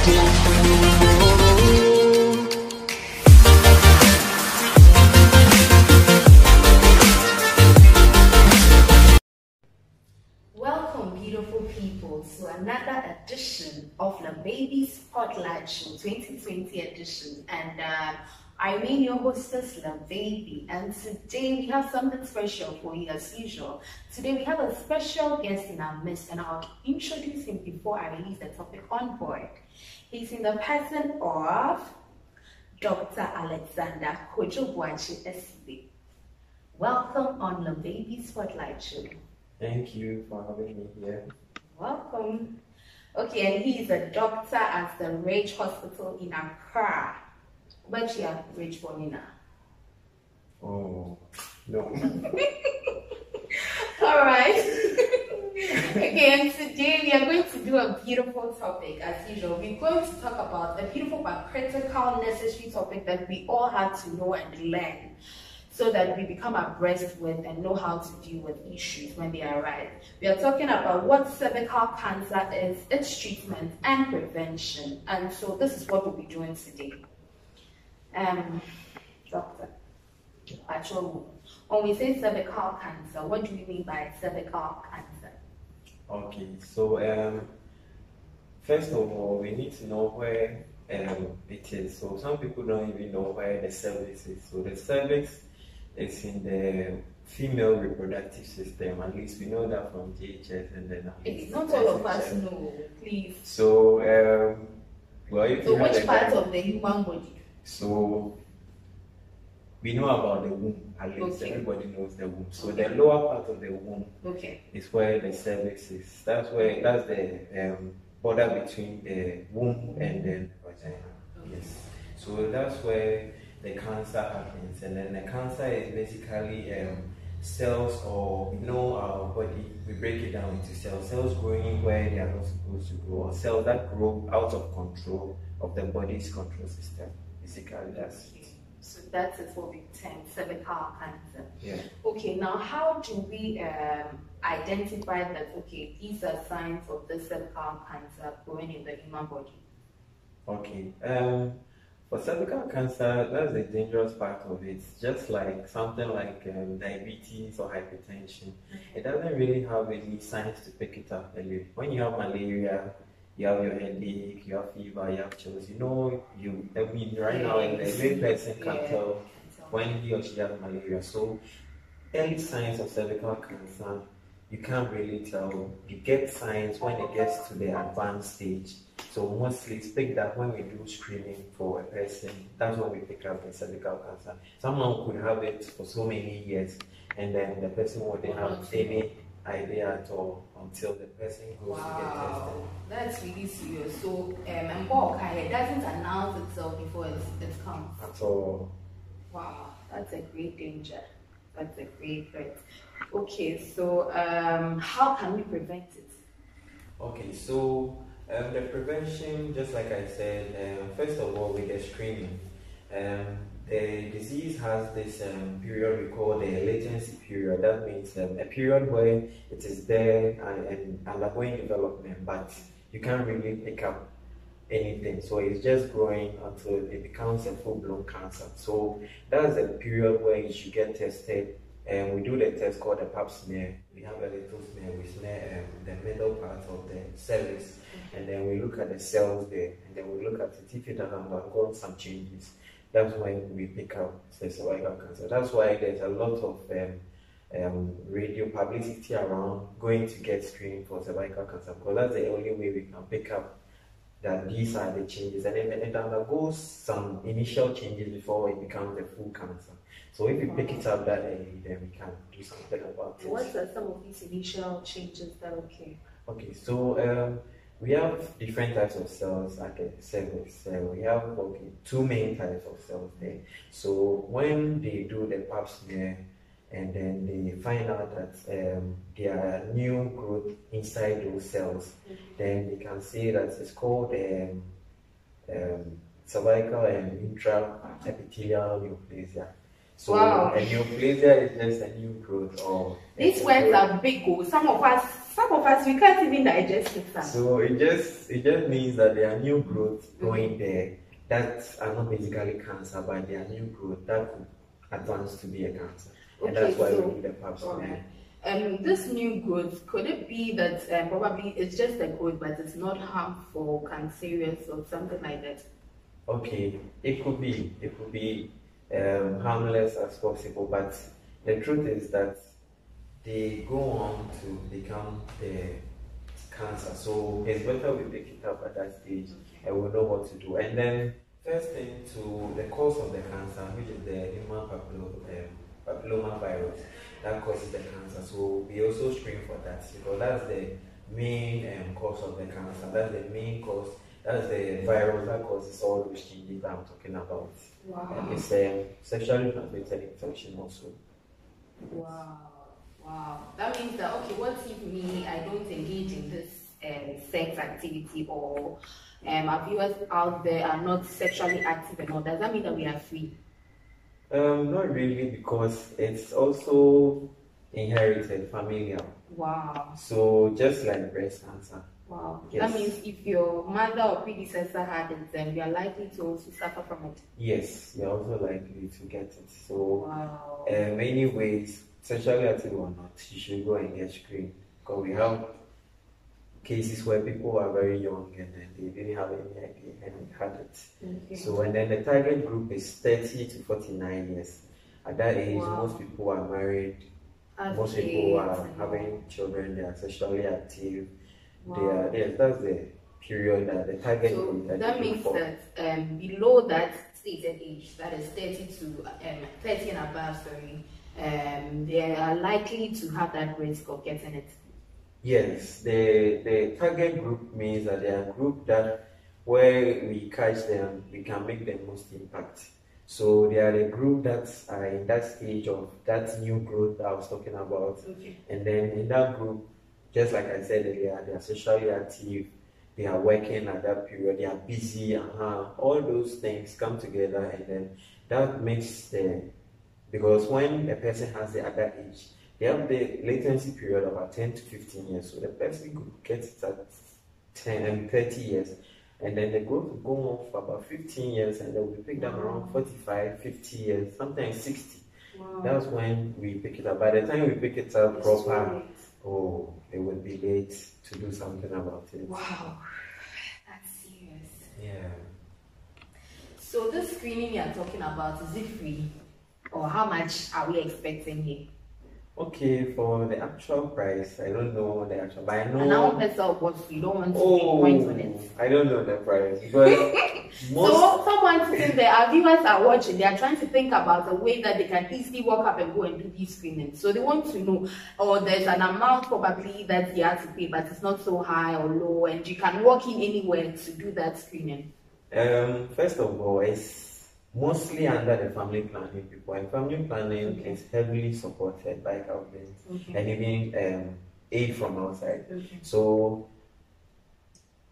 Welcome, beautiful people, to another edition of LABABY'S Spotlight Show 2020 edition. And I mean your hostess, LABABY, and today we have something special for you as usual. Today we have a special guest in our midst, and I'll introduce him before I release the topic on board. He's in the person of Dr. Alexander Kojo-Boakye SB. Welcome on LABABY'S Spotlight Show. Thank you for having me here. Welcome. Okay, and he is a doctor at the Rage Hospital in Accra. But you are Rage for me now. Oh, no. All right. Okay, and today we are going to do a beautiful topic as usual. We're going to talk about a beautiful but critical, necessary topic that we all have to know and learn, so that we become abreast with and know how to deal with issues when they arise. We are talking about what cervical cancer is, its treatment and prevention. And so this is what we'll be doing today. Doctor, actually, when we say cervical cancer, what do you mean by cervical cancer? Okay, so first of all, we need to know where it is. So some people don't even know where the cervix is. So the cervix is in the female reproductive system. At least we know that from GHS, and then it's not all of us know, please. So well, if so which part of the human body? So we know about the womb, at least everybody knows the womb. So the lower part of the womb is where the cervix is. That's the border between the womb and the vagina. Yes. So that's where the cancer happens, and then the cancer is basically cells, or our body, we break it down into cells growing where they are not supposed to grow, or cells that grow out of control of the body's control system. Basically, that's it. So that is what we term cervical cancer. Yeah. Okay, now how do we identify that, okay, these are signs of the cervical cancer growing in the human body? Okay. For cervical cancer, that's the dangerous part of it. Just like something like diabetes or hypertension, it doesn't really have any signs to pick it up early. When you have malaria, you have your headache, you have fever, you have chills. Right now, a lay person can tell when he or she has malaria. So, early signs of cervical cancer, you can't really tell. You get signs when it gets to the advanced stage. So mostly it's picked up when we do screening for a person. That's when we pick up the cervical cancer. Someone could have it for so many years, and then the person wouldn't have any idea at all until the person goes to get tested. That's really serious. So it doesn't announce itself before it comes. At all. Wow, that's a great danger. That's a great threat. Okay, so how can we prevent it? Okay, so the prevention, just like I said, first of all, with the screening, the disease has this period we call the latency period. That means a period where it is there and undergoing development, but you can't really pick up anything. So it's just growing until it becomes a full-blown cancer. So that's the period where you should get tested. And we do the test called the pap smear. We have a little smear. We smear the middle part of the cervix, and then we look at the cells there, and then we look at it. If it has undergone some changes, that's when we pick up the cervical cancer. That's why there's a lot of radio publicity around going to get screened for cervical cancer, because that's the only way we can pick up that these are the changes, and then it undergoes some initial changes before it becomes the full cancer. So if we pick it up that early, then we can do something about it. What are some of these initial changes that okay? Okay, so we have different types of cells at the cervix. We have two main types of cells there. So when they do the pap smear, and then they find out that there are new growth inside those cells, then they can say that it's called cervical and intraepithelial neoplasia. So wow. a neoplasia is just a new growth or these words are big. Some of us we can't even digest it. So it just means that there are new growths going there that are not basically cancer, but they are new growth that could advance to be a cancer. And that's why we do the pap smear. This new growth, could it be that probably it's just a growth, but it's not harmful, cancerous, or something like that? Okay, it could be harmless as possible, but the truth is that they go on to become the cancer. So it's better we pick it up at that stage and we know what to do. And then first thing to the cause of the cancer, which is the human papilloma virus that causes the cancer. So we also screen for that because that's the main cause of the cancer. That's the main cause. That's the virus that causes all those changes that I'm talking about. Wow. And it's a sexually transmitted infection also. Wow. Wow. That means that, okay, what if me, I don't engage in this sex activity, or our viewers out there are not sexually active and all? Does that mean that we are free? Not really, because it's also inherited, familial. Wow. So just like breast cancer. Wow. Yes. That means if your mother or predecessor had it, then you are likely to also suffer from it. Yes, you're also likely to get it. So, wow. Anyways, sexually active or not, you should go and get screened, because we have cases where people are very young and then they didn't have any idea and they had it. Okay. So, and then the target group is 30 to 49 years. At that age, wow. most people are married, most people are having children, they are sexually active. Wow. That's the period that the target group that means that below that stated age, that is 30 to 30 and above, sorry, they are likely to have that risk of getting it. Yes, the target group means that they are a group that where we catch them, we can make the most impact. So they are the group that are in that stage of that new growth that I was talking about. Okay. And then in that group, just like I said earlier, they are sexually active, they are working at that period, they are busy, all those things come together, and then that makes because when a person has the other age, they have the latency period of about 10 to 15 years, so the person could get it at 10 and 30 years, and then the growth will go on for about 15 years, and then we pick them around 45, 50 years, sometimes 60. Wow. That's when we pick it up. By the time we pick it up proper, it would be late to do something about it. Wow, that's serious. Yeah. So this screening you're talking about, is it free? Or how much are we expecting here? Okay, for the actual price, I don't know the actual, but I know. And now, what you don't want to pinpoint on it. I don't know the price, but so someone sitting there, our viewers are watching. They are trying to think about the way that they can easily walk up and go and do these screenings. So they want to know, or there's an amount probably that you have to pay, but it's not so high or low, and you can walk in anywhere to do that screening. First of all, it's mostly under the family planning people, and family planning is heavily supported by government and even aid from outside. So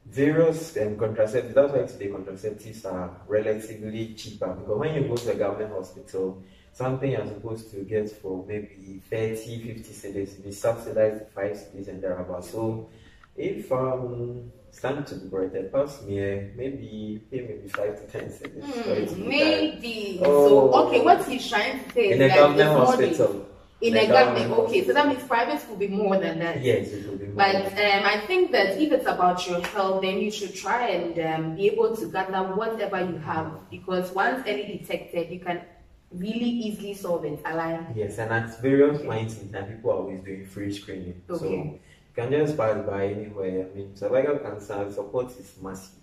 various contraceptives, that's why today contraceptives are relatively cheaper, because when you go to a government hospital, something you're supposed to get for maybe 30, 50 cedis, be subsidized to 5 cedis and thereabouts. So if stand to the pap smear, maybe 5 to 10 cedis. Maybe. So okay, what he's trying to say in a government hospital. In a government, okay, so that means private will be more than that. Yes, it will be more. But I think that if it's about your health, then you should try and be able to gather whatever you have, because once early detected, you can really easily solve it. Yes, and at various points in time, people are always doing free screening. So you can just pass by anywhere. I mean, cervical cancer support is massive.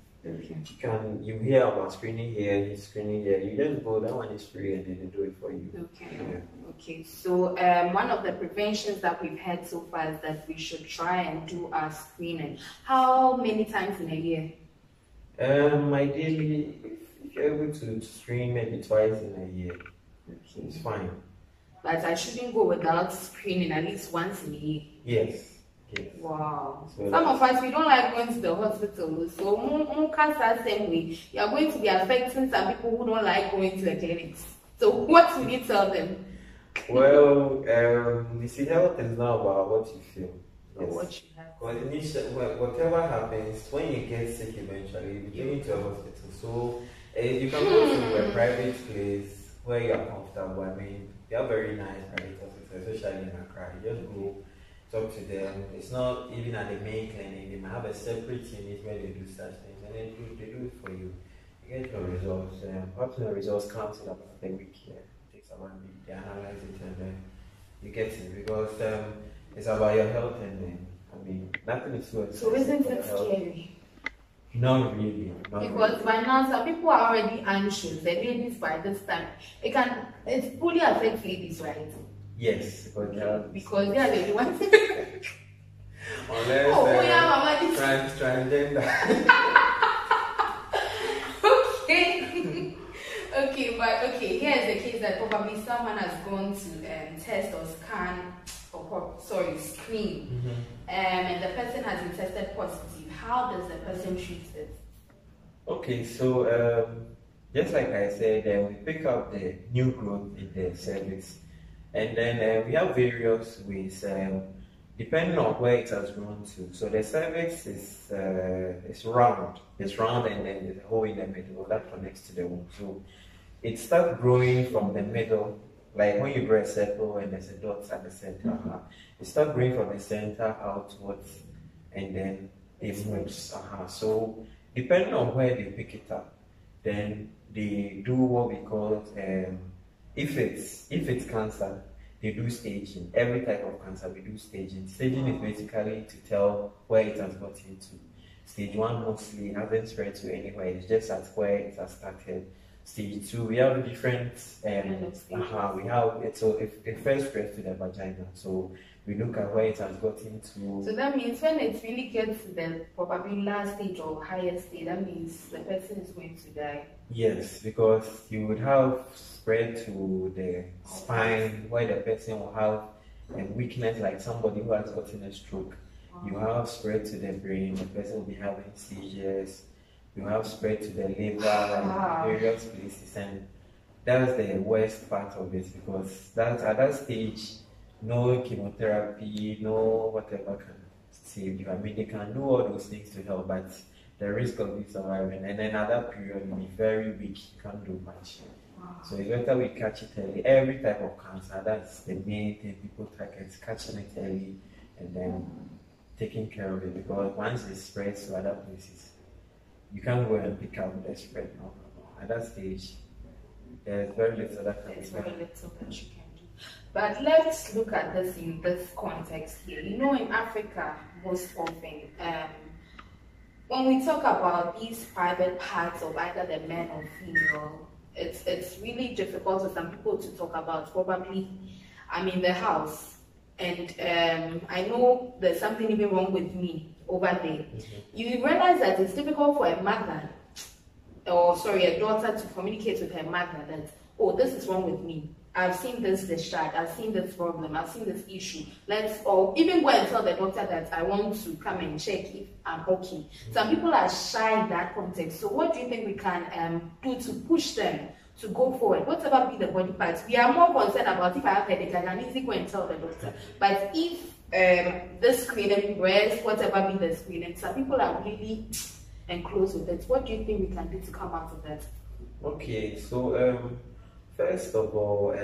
You hear about screening here, screening there. You just go, that one is free, and then they do it for you. Okay. So one of the preventions that we've had so far is that we should try and do our screening. How many times in a year? Ideally, if you're able to screen maybe twice in a year, it's fine. But I shouldn't go without screening at least once in a year. Yes. Wow. So some of us, we don't like going to the hospital. So same way, you are going to be affecting some people who don't like going to the clinics. So what would you tell them? Well, you see, health is not about what you feel. Or what you have. Well, whatever happens, when you get sick eventually, you're going to a hospital. So you can go to a private place where you are comfortable. I mean, they are very nice private hospitals, especially in Accra. You just go talk to them. It's not even at the main clinic. They might have a separate unit where they do such things, and then they do it for you. You get your results. After the results comes in about a week. Yeah. It takes about a week. They analyze it, and then you get it because it's about your health, and then I mean nothing is so expensive. So isn't it scary? Not really. Because by now some people are already anxious. The ladies by this time, it fully affects ladies, right? Yes, because they are the ones. Unless transgender. Okay, here's the case that probably someone has gone to test or scan screen, and the person has been tested positive. How does the person treat it? Okay, so just like I said, we pick up the new growth in the cervix, and then we have various ways depending on where it has grown to. So the cervix is round. It's round, and then there's a hole in the middle that connects to the womb. So it starts growing from the middle, like when you grow a circle and there's a dot at the center. It starts growing from the center outwards, and then it moves. So depending on where they pick it up, then they do what we call if it's cancer, they do staging. Every type of cancer we do staging. Staging is basically to tell where it has gotten to. Stage 1 mostly hasn't spread to anywhere, it's just at where it has started. Stage 2, we have different we have it. So if it first spreads to the vagina, so we look at where it has gotten to. So that means when it really gets to the probably last stage or higher stage, that means the person is going to die. Yes, because you would have spread to the spine where the person will have a weakness, like somebody who has gotten a stroke. You have spread to the brain, the person will be having seizures. You have spread to the liver and various places, and that's the worst part of it, because at that stage, no chemotherapy, no whatever can save you. I mean, they can do all those things to help, but the risk of you surviving, and then at that period, you'll be very weak, you can't do much. So it's better we catch it early. Every type of cancer, that's the main thing people target, catching it early and then taking care of it, because once it spreads to other places, you can't go and pick up the spread. No. At that stage, there's very little that can be done. Very little that you can do. But let's look at this in this context here. You know, in Africa, most often, when we talk about these private parts of either the man or female, it's really difficult for some people to talk about. Probably, I'm in the house, and I know there's something even wrong with me over there. You realize that it's difficult for a mother, a daughter to communicate with her mother that, oh, this is wrong with me. I've seen this discharge, I've seen this problem, I've seen this issue. Or even go and tell the doctor that I want to come and check if I'm okay. Some people are shy in that context. So what do you think we can do to push them to go forward? Whatever be the body parts, we are more concerned about if I have headache, I can easily go and tell the doctor. But if the screening, breast, whatever be the screening, some people are really enclosed with it. What do you think we can do to come out of that? Okay, so first of all,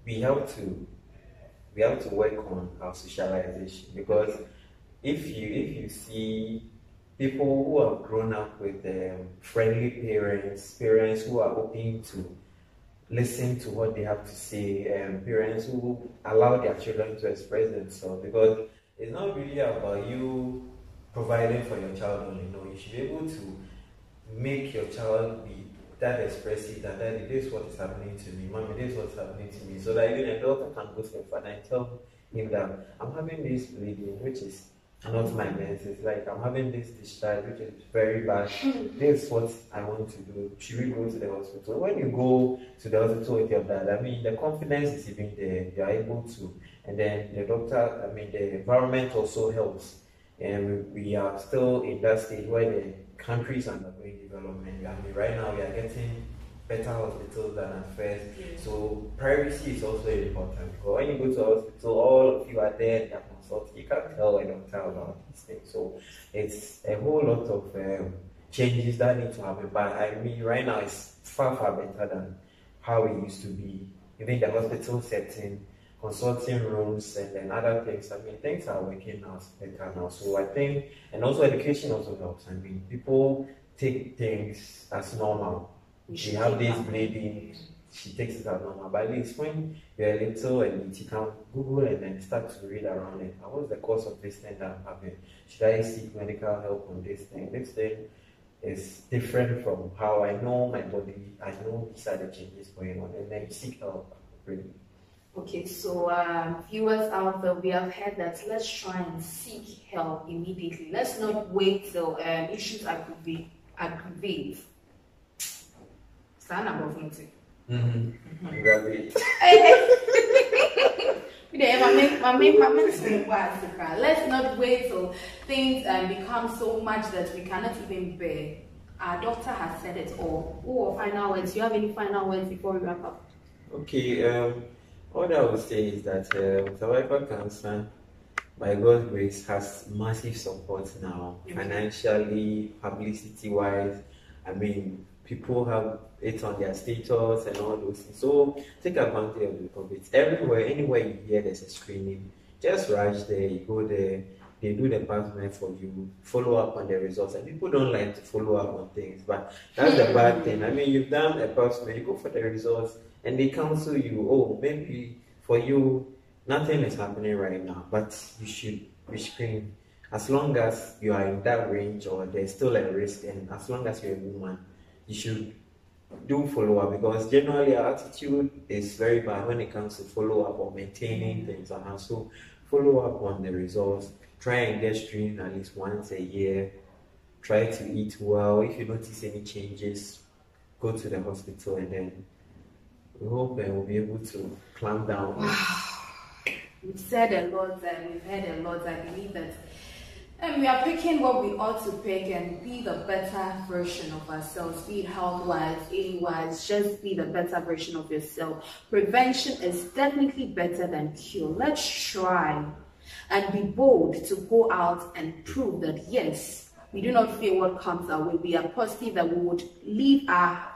we have to work on our socialization, because if you see people who have grown up with friendly parents who are open to listen to what they have to say, parents who allow their children to express themselves, because it's not really about you providing for your child only. No, you should be able to make your child be that expressive, that daddy, this is what is happening to me, mommy, this is what's happening to me, so that even a daughter can go to the father and tell him that I'm having this bleeding, which is not my menses, like I'm having this discharge, which is very bad. This is what I want to do. Should we go to the hospital? When you go to the hospital with your dad, I mean, the confidence is even there. You are able to, and then the doctor, I mean, the environment also helps. And we are still in that stage where the country is undergoing development. I mean, right now we are getting better hospitals than at first. So privacy is also important, because when you go to a hospital, all of you are there, they are consulting. You can't tell a doctor about these things. So it's a whole lot of changes that need to happen. But I mean, right now it's far better than how it used to be. Even the hospital setting, consulting rooms, and then other things. I mean, things are working out better now. So I think, and also education also helps. I mean, people take things as normal. She have this bleeding, she takes it as normal. But at least when you're little and you can Google and then start to read around it. What's the cause of this thing that happened? Should I seek medical help on this thing? This thing is different from how I know my body. I know these are the changes going on, and then you seek help. Really. Okay, so viewers out there, we have heard that let's try and seek help immediately. Let's not wait till issues aggravate. Stand up of nothing. Let's not wait till things become so much that we cannot even bear. Our doctor has said it all. Oh, final words. Do you have any final words before we wrap up? Okay, what I would say is that cervical cancer, by God's grace, has massive support now, financially, publicity-wise. I mean, people have it on their status and all those things. So take advantage of it. Everywhere, anywhere you hear there's a screening, just rush there, you go there, they do the pap for you, follow up on the results. And people don't like to follow up on things, but that's the bad thing. I mean, you've done a pap smear, you go for the results, and they counsel you, oh, maybe for you, nothing is happening right now, but you should be screened. As long as you are in that range or there's still a risk, and as long as you're a woman, you should do follow up, because generally our attitude is very bad when it comes to follow up or maintaining things. And also follow up on the results. Try and get screened at least once a year. Try to eat well. If you notice any changes, go to the hospital, and then we hope we'll be able to clamp down. We've said a lot and we've heard a lot. I believe that we are picking what we ought to pick and be the better version of ourselves, be it health-wise, eating-wise, just be the better version of yourself. Prevention is definitely better than cure. Let's try and be bold to go out and prove that, yes, we do not fear what comes our way. We are positive that we would live our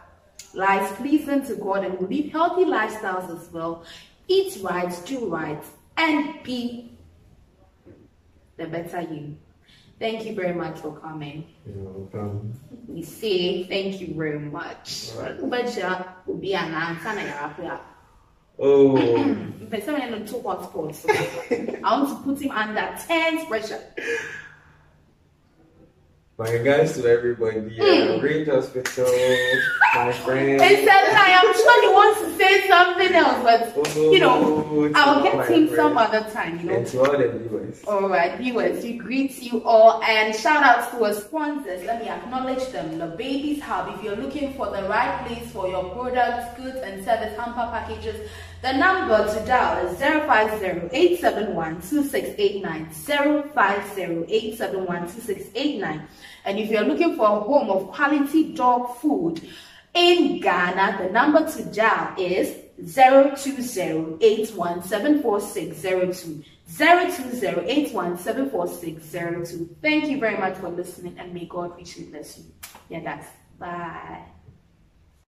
lives pleasing to God, and we live healthy lifestyles as well. Eat right, do right, and be the better you. Thank you very much for coming. You're welcome. We say thank you very much. But will be an answer. Oh, Two hotspots. I want to put him under tense pressure. My regards to everybody, great hospital, my friend. It's a lie. I'm sure he wants to say something else, but you know, I'll get him some other time. You know. And to all the viewers. All right, viewers, we greet you all, and shout out to our sponsors. Let me acknowledge them. LABABY'S Hub. If you're looking for the right place for your products, goods, and service hamper packages, the number to dial is 050-871-2689, 050-871-2689. And if you're looking for a home of quality dog food in Ghana, the number to dial is 020-8174602, 020-8174602. Thank you very much for listening, and may God richly bless you. Yeah, guys. Bye.